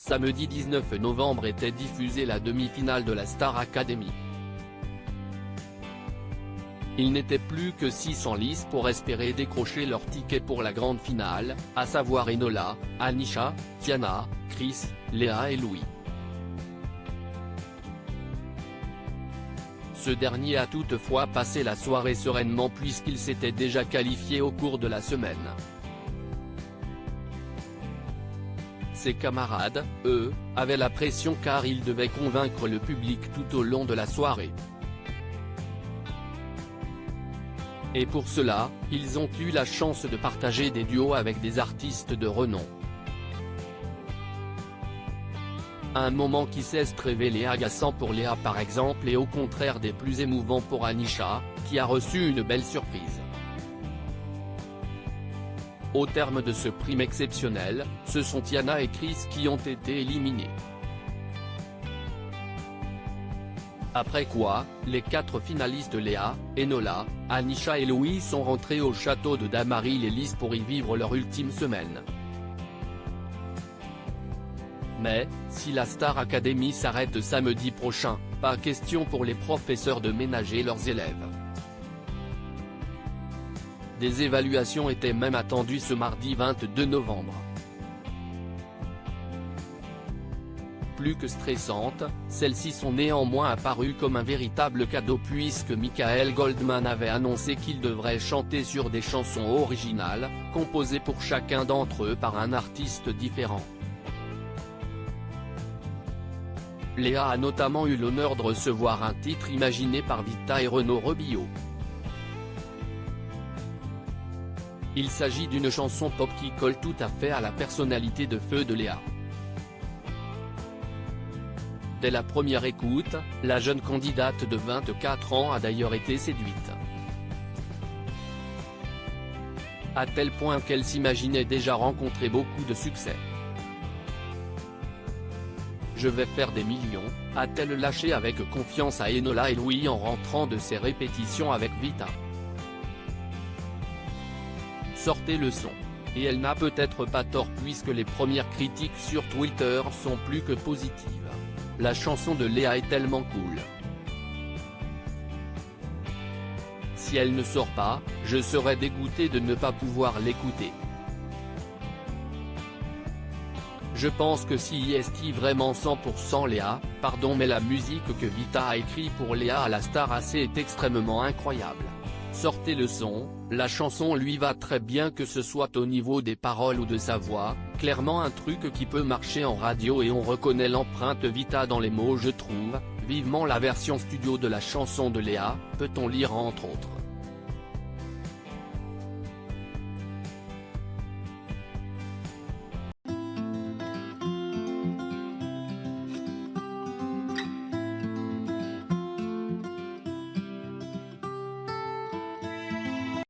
Samedi 19 novembre était diffusée la demi-finale de la Star Academy. Il n'était plus que 6 en lice pour espérer décrocher leur ticket pour la grande finale, à savoir Enola, Anisha, Tiana, Chris, Léa et Louis. Ce dernier a toutefois passé la soirée sereinement puisqu'il s'était déjà qualifié au cours de la semaine. Ses camarades, eux, avaient la pression car ils devaient convaincre le public tout au long de la soirée. Et pour cela, ils ont eu la chance de partager des duos avec des artistes de renom. Un moment qui s'est révélé agaçant pour Léa par exemple et au contraire des plus émouvants pour Anisha, qui a reçu une belle surprise. Au terme de ce prime exceptionnel, ce sont Tiana et Chris qui ont été éliminés. Après quoi, les 4 finalistes Léa, Enola, Anisha et Louis sont rentrés au château de Damary-les-Lys pour y vivre leur ultime semaine. Mais, si la Star Academy s'arrête samedi prochain, pas question pour les professeurs de ménager leurs élèves. Des évaluations étaient même attendues ce mardi 22 novembre. Plus que stressantes, celles-ci sont néanmoins apparues comme un véritable cadeau puisque Michael Goldman avait annoncé qu'ils devraient chanter sur des chansons originales, composées pour chacun d'entre eux par un artiste différent. Léa a notamment eu l'honneur de recevoir un titre imaginé par Vita et Renaud Robillot. Il s'agit d'une chanson pop qui colle tout à fait à la personnalité de feu de Léa. Dès la première écoute, la jeune candidate de 24 ans a d'ailleurs été séduite. À tel point qu'elle s'imaginait déjà rencontrer beaucoup de succès. Je vais faire des millions, a-t-elle lâché avec confiance à Enola et Louis en rentrant de ses répétitions avec Vita. Sortez le son. Et elle n'a peut-être pas tort puisque les premières critiques sur Twitter sont plus que positives. La chanson de Léa est tellement cool. Si elle ne sort pas, je serais dégoûté de ne pas pouvoir l'écouter. Je pense que si est vraiment 100% Léa, pardon mais la musique que Vita a écrit pour Léa à la Star AC est extrêmement incroyable. Sortez le son, la chanson lui va très bien que ce soit au niveau des paroles ou de sa voix, clairement un truc qui peut marcher en radio et on reconnaît l'empreinte Vita dans les mots je trouve, vivement la version studio de la chanson de Léa, peut-on lire entre autres.